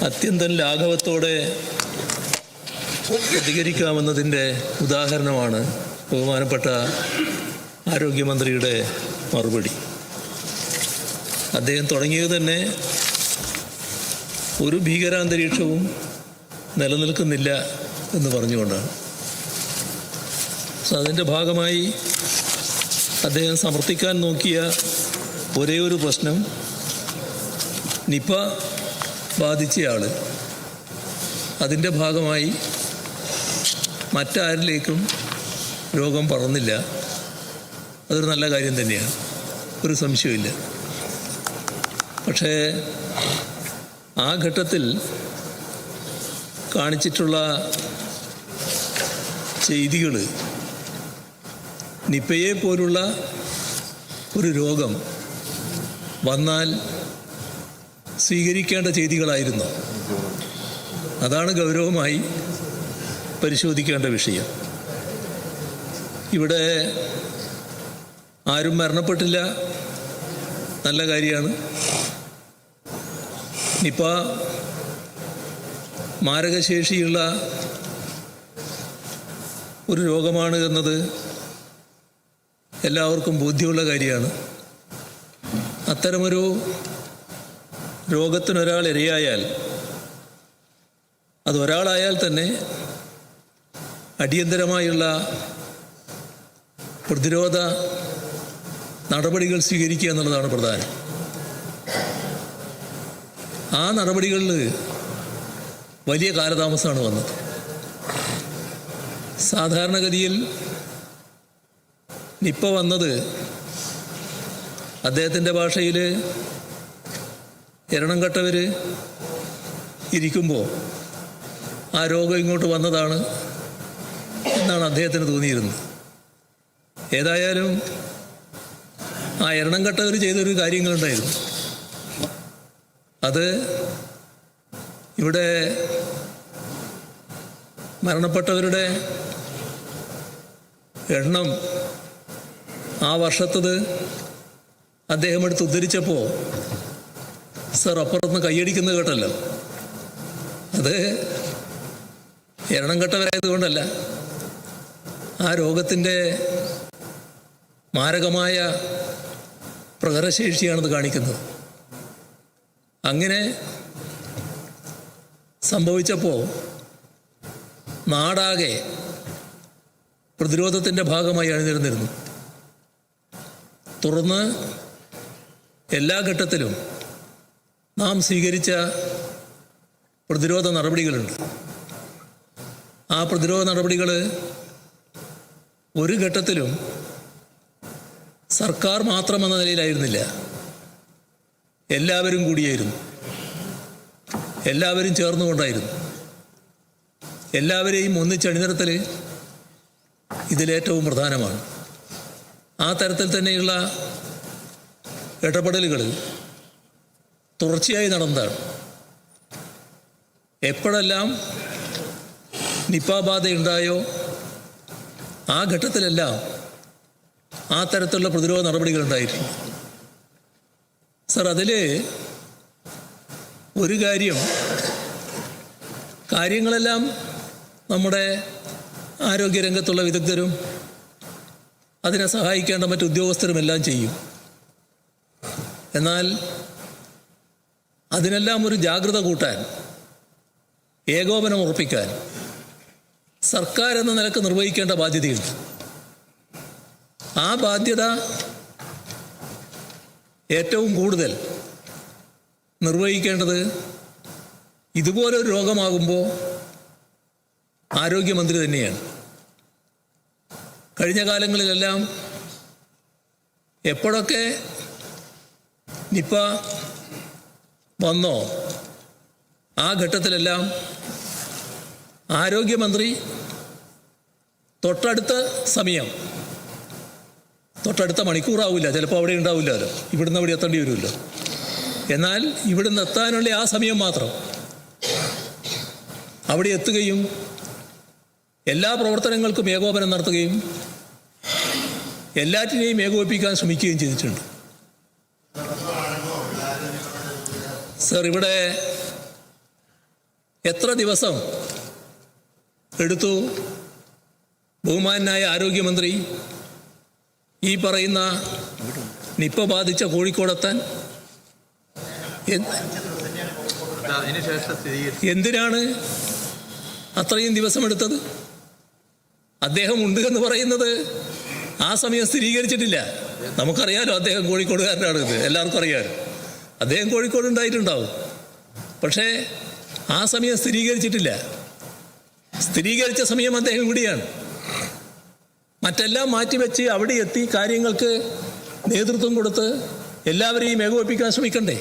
അത്യന്തം ലാഘവത്തോടെ പ്രതികരിക്കാമെന്നതിൻ്റെ ഉദാഹരണമാണ് ബഹുമാനപ്പെട്ട ആരോഗ്യമന്ത്രിയുടെ മറുപടി. അദ്ദേഹം തുടങ്ങിയത് തന്നെ ഒരു ഭീകരാന്തരീക്ഷവും നിലനിൽക്കുന്നില്ല എന്ന് പറഞ്ഞുകൊണ്ടാണ്. അതിൻ്റെ ഭാഗമായി അദ്ദേഹം സമർത്ഥിക്കാൻ നോക്കിയ ഒരേ ഒരു പ്രശ്നം നിപ ബാധിച്ചയാൾ അതിൻ്റെ ഭാഗമായി മറ്റാരിലേക്കും രോഗം പടർന്നില്ല. അതൊരു നല്ല കാര്യം തന്നെയാണ്, ഒരു സംശയമില്ല. പക്ഷേ ആ ഘട്ടത്തിൽ കാണിച്ചിട്ടുള്ള ചെയ്തികൾ നിപ്പയെ പോലുള്ള ഒരു രോഗം വന്നാൽ സ്വീകരിക്കേണ്ട ചെയ്തികളായിരുന്നു. അതാണ് ഗൗരവമായി പരിശോധിക്കേണ്ട വിഷയം. ഇവിടെ ആരും മരണപ്പെട്ടില്ല, നല്ല കാര്യമാണ്. നിപ മാരകശേഷിയുള്ള ഒരു രോഗമാണ് എന്നത് എല്ലാവർക്കും ബോധ്യമുള്ള കാര്യമാണ്. അത്തരമൊരു രോഗത്തിനൊരാൾ ഇരയായാൽ, അതൊരാളായാൽ തന്നെ അടിയന്തരമായുള്ള പ്രതിരോധ നടപടികൾ സ്വീകരിക്കുക എന്നുള്ളതാണ് പ്രധാനം. ആ നടപടികളിൽ വലിയ കാലതാമസമാണ് വന്നത്. സാധാരണഗതിയിൽ നിപ്പ വന്നത് അദ്ദേഹത്തിൻ്റെ ഭാഷയിൽ എരണം കെട്ടവർ ഇരിക്കുമ്പോൾ ആ രോഗം ഇങ്ങോട്ട് വന്നതാണ് എന്നാണ് അദ്ദേഹത്തിന് തോന്നിയിരുന്നത്. ഏതായാലും ആ എരണം കെട്ടവർ ചെയ്തൊരു കാര്യങ്ങളുണ്ടായിരുന്നു. അത് ഇവിടെ മരണപ്പെട്ടവരുടെ എണ്ണം ആ വർഷത്തത് അദ്ദേഹം എടുത്ത് ഉദ്ധരിച്ചപ്പോൾ സർ അപ്പുറത്തുനിന്ന് കൈയടിക്കുന്നത് കേട്ടല്ലോ. അത് എണ്ണം കെട്ടവരായതുകൊണ്ടല്ല, ആ രോഗത്തിൻ്റെ മാരകമായ പ്രഹരശേഷിയാണത് കാണിക്കുന്നത്. അങ്ങനെ സംഭവിച്ചപ്പോൾ നാടാകെ പ്രതിരോധത്തിൻ്റെ ഭാഗമായി അണിനിരന്നിരുന്നു. തുടർന്ന് എല്ലാ ഘട്ടത്തിലും നാം സ്വീകരിച്ച പ്രതിരോധ നടപടികളുണ്ട്. ആ പ്രതിരോധ നടപടികൾ ഒരു ഘട്ടത്തിലും സർക്കാർ മാത്രമെന്ന നിലയിലായിരുന്നില്ല, എല്ലാവരും കൂടിയായിരുന്നു, എല്ലാവരും ചേർന്നുകൊണ്ടായിരുന്നു. എല്ലാവരെയും ഒന്നിച്ചണിനിരത്തൽ ഇതിലേറ്റവും പ്രധാനമാണ്. ആ തരത്തിൽ തന്നെയുള്ള ഇടപെടലുകൾ തുടർച്ചയായി നടന്നതാണ്. എപ്പോഴെല്ലാം നിപ ബാധയുണ്ടായോ ആ ഘട്ടത്തിലെല്ലാം ആ തരത്തിലുള്ള പ്രതിരോധ നടപടികളുണ്ടായിരുന്നു. സർ, അതിൽ ഒരു കാര്യങ്ങളെല്ലാം നമ്മുടെ ആരോഗ്യരംഗത്തുള്ള വിദഗ്ധരും അതിനെ സഹായിക്കേണ്ട മറ്റ് ഉദ്യോഗസ്ഥരുമെല്ലാം ചെയ്യും. എന്നാൽ അതിനെല്ലാം ഒരു ജാഗ്രത കൂട്ടാൻ, ഏകോപനം ഉറപ്പിക്കാൻ സർക്കാർ എന്ന നിലക്ക് നിർവഹിക്കേണ്ട ബാധ്യതയുണ്ട്. ആ ബാധ്യത ഏറ്റവും കൂടുതൽ നിർവഹിക്കേണ്ടത് ഇതുപോലൊരു രോഗമാകുമ്പോൾ ആരോഗ്യമന്ത്രി തന്നെയാണ്. കഴിഞ്ഞ കാലങ്ങളിലെല്ലാം എപ്പോഴൊക്കെ നിപ വന്നോ ആ ഘട്ടത്തിലെല്ലാം ആരോഗ്യമന്ത്രി തൊട്ടടുത്ത മണിക്കൂറാവില്ല, ചിലപ്പോൾ അവിടെ ഉണ്ടാവില്ലല്ലോ, ഇവിടുന്ന് അവിടെ എത്തേണ്ടി വരുമല്ലോ. എന്നാൽ ഇവിടുന്ന് എത്താനുള്ള ആ സമയം മാത്രം അവിടെ എത്തുകയും എല്ലാ പ്രവർത്തനങ്ങൾക്കും ഏകോപനം നടത്തുകയും എല്ലാറ്റിനെയും ഏകോപിപ്പിക്കാൻ ശ്രമിക്കുകയും ചെയ്തിട്ടുണ്ട്. സർ, ഇവിടെ എത്ര ദിവസം എടുത്തു ബഹുമാനായ ആരോഗ്യമന്ത്രി ഈ പറയുന്ന നിപ്പ ബാധിച്ച കോഴിക്കോടെത്താൻ? എന്തിനാണ് അത്രയും ദിവസമെടുത്തത്? അദ്ദേഹം ഉണ്ട് എന്ന് പറയുന്നത് ആ സമയം സ്ഥിരീകരിച്ചിട്ടില്ല. നമുക്കറിയാലോ അദ്ദേഹം കോഴിക്കോടുകാരനാണ്, ഇത് എല്ലാവർക്കും അറിയാലോ. അദ്ദേഹം കോഴിക്കോട് ഉണ്ടായിട്ടുണ്ടാവും, പക്ഷേ ആ സമയം സ്ഥിരീകരിച്ചിട്ടില്ല. സ്ഥിരീകരിച്ച സമയം അദ്ദേഹം ഇവിടെയാണ്. മറ്റെല്ലാം മാറ്റിവെച്ച് അവിടെ എത്തി കാര്യങ്ങൾക്ക് നേതൃത്വം കൊടുത്ത് എല്ലാവരെയും ഏകോപിപ്പിക്കാൻ ശ്രമിക്കണ്ടേ?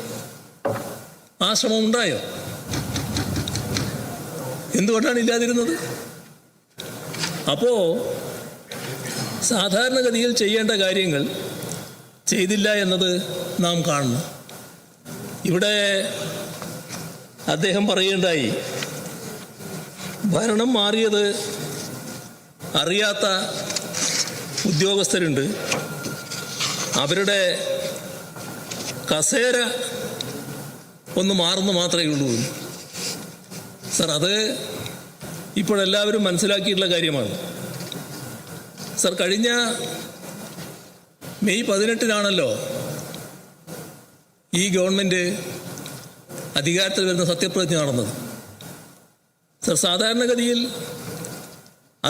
ആ ശ്രമം ഉണ്ടായോ? എന്തുകൊണ്ടാണ് ഇല്ലാതിരുന്നത്? അപ്പോൾ സാധാരണഗതിയിൽ ചെയ്യേണ്ട കാര്യങ്ങൾ ചെയ്തില്ല എന്നത് നാം കാണണം. ഇവിടെ അദ്ദേഹം പറയുകയുണ്ടായി, ഭരണം മാറിയത് അറിയാത്ത ഉദ്യോഗസ്ഥരുണ്ട്, അവരുടെ കസേര ഒന്ന് മാറുന്നു മാത്രമേ ഉള്ളൂ. സർ, അത് ഇപ്പോഴെല്ലാവരും മനസ്സിലാക്കിയിട്ടുള്ള കാര്യമാണ്. സർ, കഴിഞ്ഞ മെയ് 18-നാണല്ലോ ഈ ഗവൺമെൻറ് അധികാരത്തിൽ വരുന്ന സത്യപ്രതിജ്ഞ നടന്നത്. സർ, സാധാരണഗതിയിൽ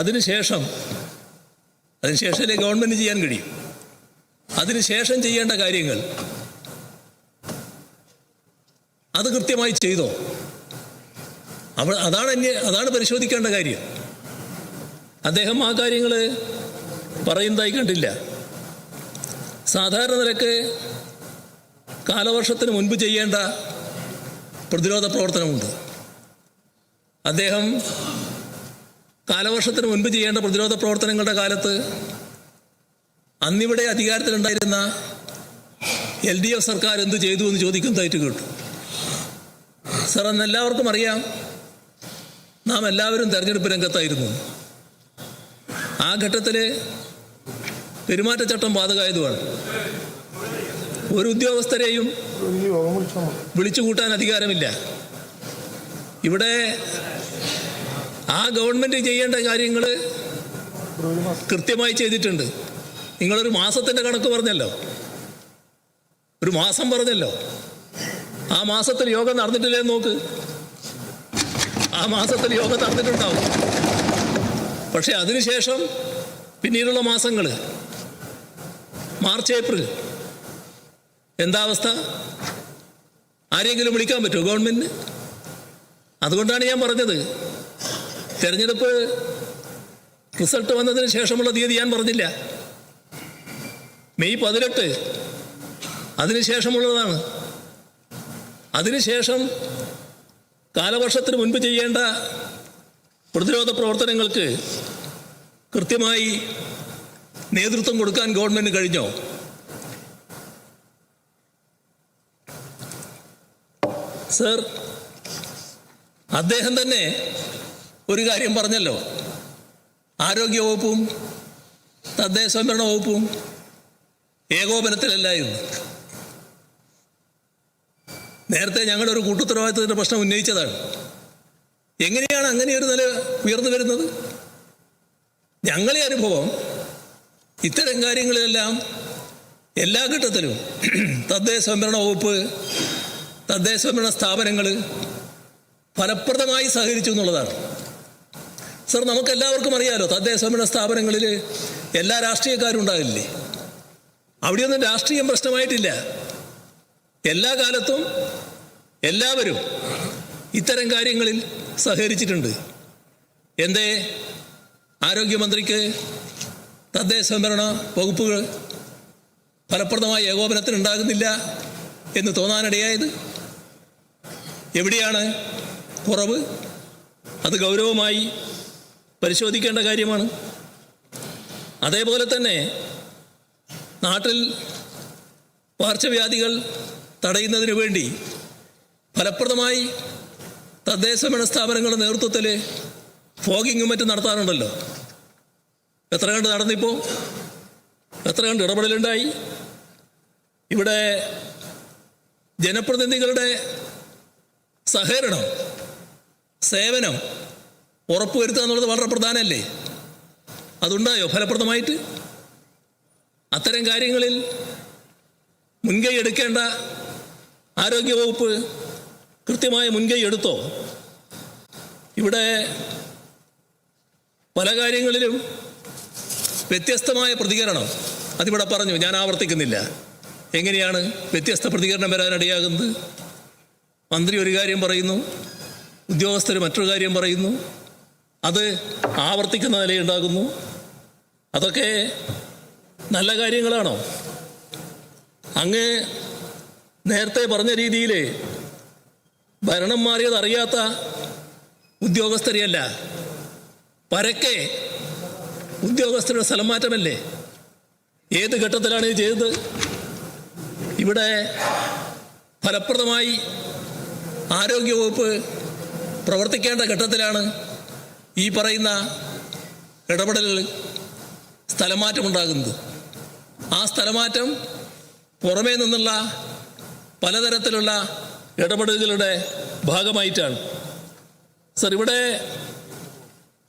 അതിനുശേഷമല്ലേ ഗവൺമെൻറ് ചെയ്യാൻ കഴിയും. അതിനുശേഷം ചെയ്യേണ്ട കാര്യങ്ങൾ അത് കൃത്യമായി ചെയ്തോ? അതാണ് പരിശോധിക്കേണ്ട കാര്യം. അദ്ദേഹം ആ കാര്യങ്ങൾ പറയുന്നതായി കണ്ടില്ല. സാധാരണ നിലക്ക് കാലവർഷത്തിന് മുൻപ് ചെയ്യേണ്ട പ്രതിരോധ പ്രവർത്തനമുണ്ട്. അദ്ദേഹം കാലവർഷത്തിന് മുൻപ് ചെയ്യേണ്ട പ്രതിരോധ പ്രവർത്തനങ്ങളുടെ കാലത്ത് അന്നിവിടെ അധികാരത്തിലുണ്ടായിരുന്ന LDF സർക്കാർ എന്ത് ചെയ്തു എന്ന് ചോദിക്കുന്നതായിട്ട് കേട്ടു. സർ, അന്ന് എല്ലാവർക്കും അറിയാം, നാം എല്ലാവരും തെരഞ്ഞെടുപ്പ് രംഗത്തായിരുന്നു. ആ ഘട്ടത്തിൽ പെരുമാറ്റച്ചട്ടം ബാധകമായതുമാണ്. ഒരു ഉദ്യോഗസ്ഥരെയും വിളിച്ചുകൂട്ടാൻ അധികാരമില്ല. ഇവിടെ ആ ഗവൺമെൻറ് ചെയ്യേണ്ട കാര്യങ്ങൾ കൃത്യമായി ചെയ്തിട്ടുണ്ട്. നിങ്ങളൊരു മാസത്തിൻ്റെ കണക്ക് പറഞ്ഞല്ലോ, ഒരു മാസം പറഞ്ഞല്ലോ. ആ മാസത്തിൽ യോഗം നടന്നിട്ടില്ലേ നോക്ക്. ആ മാസത്തിൽ യോഗം നടന്നിട്ടുണ്ടാവും. പക്ഷേ അതിനുശേഷം പിന്നീടുള്ള മാസങ്ങൾ, മാർച്ച്, ഏപ്രിൽ, എന്താ അവസ്ഥ? ആരെങ്കിലും വിളിക്കാൻ പറ്റുമോ ഗവൺമെൻറ്റിന്? അതുകൊണ്ടാണ് ഞാൻ പറഞ്ഞത്, തെരഞ്ഞെടുപ്പ് റിസൾട്ട് വന്നതിന് ശേഷമുള്ള തീയതി ഞാൻ പറഞ്ഞില്ല. മെയ് 18 അതിനുശേഷമുള്ളതാണ്. അതിനുശേഷം കാലവർഷത്തിന് മുൻപ് ചെയ്യേണ്ട പ്രതിരോധ പ്രവർത്തനങ്ങൾക്ക് കൃത്യമായി നേതൃത്വം കൊടുക്കാൻ ഗവൺമെൻറ് കഴിഞ്ഞോ? സർ, അദ്ദേഹം തന്നെ ഒരു കാര്യം പറഞ്ഞല്ലോ, ആരോഗ്യവകുപ്പും തദ്ദേശ സ്വയംഭരണ വകുപ്പും ഏകോപനത്തിലല്ലായിരുന്നു. നേരത്തെ ഞങ്ങളൊരു കൂട്ടുത്തരവാദിത്തത്തിൻ്റെ പ്രശ്നം ഉന്നയിച്ചതാണ്. എങ്ങനെയാണ് അങ്ങനെയൊരു നില ഉയർന്നു വരുന്നത്? ഞങ്ങളെ അനുഭവം ഇത്തരം കാര്യങ്ങളിലെല്ലാം എല്ലാ ഘട്ടത്തിലും തദ്ദേശ സ്വയംഭരണ വകുപ്പ്, തദ്ദേശ സ്വയംഭരണ സ്ഥാപനങ്ങൾ ഫലപ്രദമായി സഹകരിച്ചു എന്നുള്ളതാണ്. സർ, നമുക്കെല്ലാവർക്കും അറിയാലോ, തദ്ദേശ സ്വയംഭരണ സ്ഥാപനങ്ങളിൽ എല്ലാ രാഷ്ട്രീയക്കാരും ഉണ്ടാകില്ലേ? അവിടെയൊന്നും രാഷ്ട്രീയം പ്രശ്നമായിട്ടില്ല. എല്ലാ കാലത്തും എല്ലാവരും ഇത്തരം കാര്യങ്ങളിൽ സഹകരിച്ചിട്ടുണ്ട്. എന്തേ ആരോഗ്യമന്ത്രിക്ക് തദ്ദേശ സ്വയംഭരണ വകുപ്പുകൾ ഫലപ്രദമായ ഏകോപനത്തിനുണ്ടാകുന്നില്ല എന്ന് തോന്നാനിടയായത്? എവിടെയാണ് കുറവ്? അത് ഗൗരവമായി പരിശോധിക്കേണ്ട കാര്യമാണ്. അതേപോലെ തന്നെ നാട്ടിൽ പകർച്ചവ്യാധികൾ തടയുന്നതിന് വേണ്ടി ഫലപ്രദമായി തദ്ദേശ ഭരണ സ്ഥാപനങ്ങളുടെ നേതൃത്വത്തിൽ ഫോഗിങ്ങും മറ്റും നടത്താറുണ്ടല്ലോ. എത്ര കണ്ട് നടന്നിപ്പോൾ? എത്ര കണ്ട് ഇടപെടലുണ്ടായി? ഇവിടെ ജനപ്രതിനിധികളുടെ സഹകരണം സേവനം ഉറപ്പുവരുത്തുക എന്നുള്ളത് വളരെ പ്രധാനമല്ലേ? അതുണ്ടായോ ഫലപ്രദമായിട്ട്? അത്തരം കാര്യങ്ങളിൽ മുൻകൈ എടുക്കേണ്ട ആരോഗ്യവകുപ്പ് കൃത്യമായ മുൻകൈ എടുത്തോ? ഇവിടെ പല കാര്യങ്ങളിലും വ്യത്യസ്തമായ പ്രതികരണം അതിവിടെ പറഞ്ഞു, ഞാൻ ആവർത്തിക്കുന്നില്ല. എങ്ങനെയാണ് വ്യത്യസ്ത പ്രതികരണം വരാനിടയാകുന്നത്? മന്ത്രി ഒരു കാര്യം പറയുന്നു, ഉദ്യോഗസ്ഥർ മറ്റൊരു കാര്യം പറയുന്നു, അത് ആവർത്തിക്കുന്ന നിലയുണ്ടാകുന്നു. അതൊക്കെ നല്ല കാര്യങ്ങളാണോ? അങ്ങ് നേരത്തെ പറഞ്ഞ രീതിയിൽ ഭരണം മാറിയത് അറിയാത്ത ഉദ്യോഗസ്ഥരെയല്ല, പരക്കെ ഉദ്യോഗസ്ഥരുടെ സ്ഥലം മാറ്റമല്ലേ? ഏത് ഘട്ടത്തിലാണ് ഇത് ചെയ്തത്? ഇവിടെ ഫലപ്രദമായി ആരോഗ്യവകുപ്പ് പ്രവർത്തിക്കേണ്ട ഘട്ടത്തിലാണ് ഈ പറയുന്ന ഇടപെടൽ സ്ഥലമാറ്റമുണ്ടാകുന്നത്. ആ സ്ഥലമാറ്റം പുറമേ നിന്നുള്ള പലതരത്തിലുള്ള ഇടപെടലുകളുടെ ഭാഗമായിട്ടാണ്. സർ, ഇവിടെ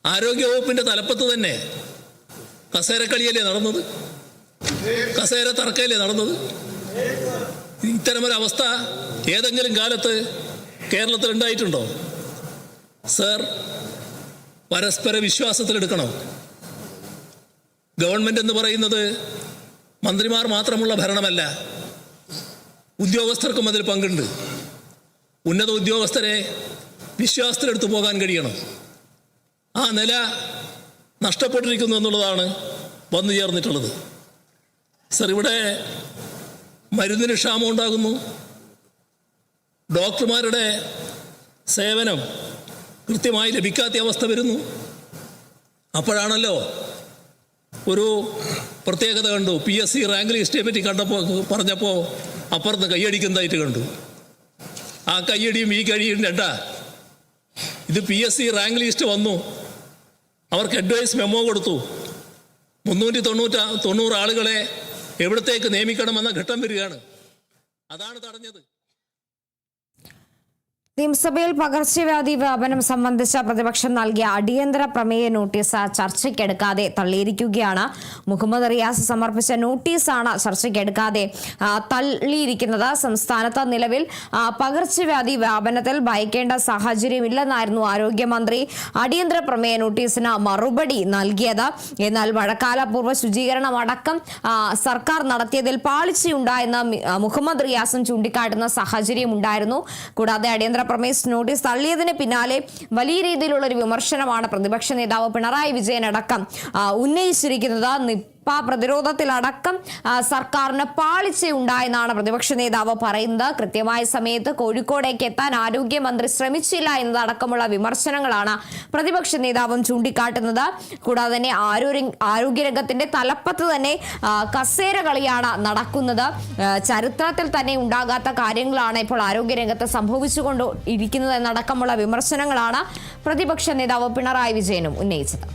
ആരോഗ്യവകുപ്പിൻ്റെ തലപ്പത്ത് തന്നെ കസേരക്കളിയല്ലേ നടന്നത്? കസേര തർക്കമല്ലേ നടന്നത്? ഇത്തരമൊരവസ്ഥ ഏതെങ്കിലും കാലത്ത് കേരളത്തിൽ ഉണ്ടായിട്ടുണ്ടോ? സർ, പരസ്പര വിശ്വാസത്തിലെടുക്കണം. ഗവൺമെൻറ് എന്ന് പറയുന്നത് മന്ത്രിമാർ മാത്രമുള്ള ഭരണമല്ല, ഉദ്യോഗസ്ഥർക്കും അതിൽ പങ്കുണ്ട്. ഉന്നത ഉദ്യോഗസ്ഥരെ വിശ്വാസത്തിലെടുത്തു പോകാൻ കഴിയണം. ആ നില നഷ്ടപ്പെട്ടിരിക്കുന്നു എന്നുള്ളതാണ് വന്നു ചേർന്നിട്ടുള്ളത്. സർ, ഇവിടെ മരുന്നിന് ക്ഷാമം ഉണ്ടാകുന്നു, ഡോക്ടർമാരുടെ സേവനം കൃത്യമായി ലഭിക്കാത്ത അവസ്ഥ വരുന്നു. അപ്പോഴാണല്ലോ ഒരു പ്രത്യേകത കണ്ടു. PSC റാങ്ക് ലിസ്റ്റെ പറ്റി പറഞ്ഞപ്പോൾ അപ്പുറത്ത് കൈയടിക്കുന്നതായിട്ട് കണ്ടു. ആ കൈയടിയും ഈ കഴിയും രണ്ടാ. ഇത് PSC റാങ്ക് ലിസ്റ്റ് വന്നു, അവർക്ക് അഡ്വൈസ് മെമ്മോ കൊടുത്തു, 390 ആളുകളെ എവിടത്തേക്ക് നിയമിക്കണമെന്ന ഘട്ടം വരികയാണ്. അതാണ് തടഞ്ഞത്. നിയമസഭയിൽ പകർച്ചവ്യാധി വ്യാപനം സംബന്ധിച്ച പ്രതിപക്ഷം നൽകിയ അടിയന്തര പ്രമേയ നോട്ടീസ് ചർച്ചയ്ക്കെടുക്കാതെ തള്ളിയിരിക്കുകയാണ്. മുഹമ്മദ് റിയാസ് സമർപ്പിച്ച നോട്ടീസാണ് ചർച്ചയ്ക്കെടുക്കാതെ തള്ളിയിരിക്കുന്നത്. സംസ്ഥാനത്ത് നിലവിൽ പകർച്ചവ്യാധി വ്യാപനത്തിൽ ഭയക്കേണ്ട സാഹചര്യമില്ലെന്നായിരുന്നു ആരോഗ്യമന്ത്രി അടിയന്തര പ്രമേയ നോട്ടീസിന് മറുപടി നൽകിയത്. എന്നാൽ മഴക്കാലപൂർവ്വ ശുചീകരണം അടക്കം സർക്കാർ നടത്തിയതിൽ പാളിച്ചയുണ്ടായെന്ന് മുഹമ്മദ് റിയാസും ചൂണ്ടിക്കാട്ടുന്ന സാഹചര്യം ഉണ്ടായിരുന്നു. കൂടാതെ അടിയന്തര പ്രമേയ നോട്ടീസ് തള്ളിയതിന് പിന്നാലെ വലിയ രീതിയിലുള്ള ഒരു വിമർശനമാണ് പ്രതിപക്ഷ നേതാവ് പിണറായി വിജയൻ അടക്കം ഉന്നയിച്ചിരിക്കുന്നത്. നിപ്പ പ്രതിരോധത്തിലടക്കം സർക്കാരിന് പാളിച്ചയുണ്ടായെന്നാണ് പ്രതിപക്ഷ നേതാവ് പറയുന്നത്. കൃത്യമായ സമയത്ത് കോഴിക്കോടേക്ക് എത്താൻ ആരോഗ്യമന്ത്രി ശ്രമിച്ചില്ല എന്നതടക്കമുള്ള വിമർശനങ്ങളാണ് പ്രതിപക്ഷ നേതാവും ചൂണ്ടിക്കാട്ടുന്നത്. കൂടാതെ തന്നെ ആരോഗ്യരംഗത്തിന്റെ തലപ്പത്ത് തന്നെ കസേര കളിയാണ് നടക്കുന്നത്. ചരിത്രത്തിൽ തന്നെ ഉണ്ടാകാത്ത കാര്യങ്ങളാണ് ഇപ്പോൾ ആരോഗ്യരംഗത്ത് സംഭവിച്ചുകൊണ്ട് ഇരിക്കുന്നത് എന്നടക്കമുള്ള വിമർശനങ്ങളാണ് പ്രതിപക്ഷ നേതാവ് പിണറായി വിജയനും ഉന്നയിച്ചത്.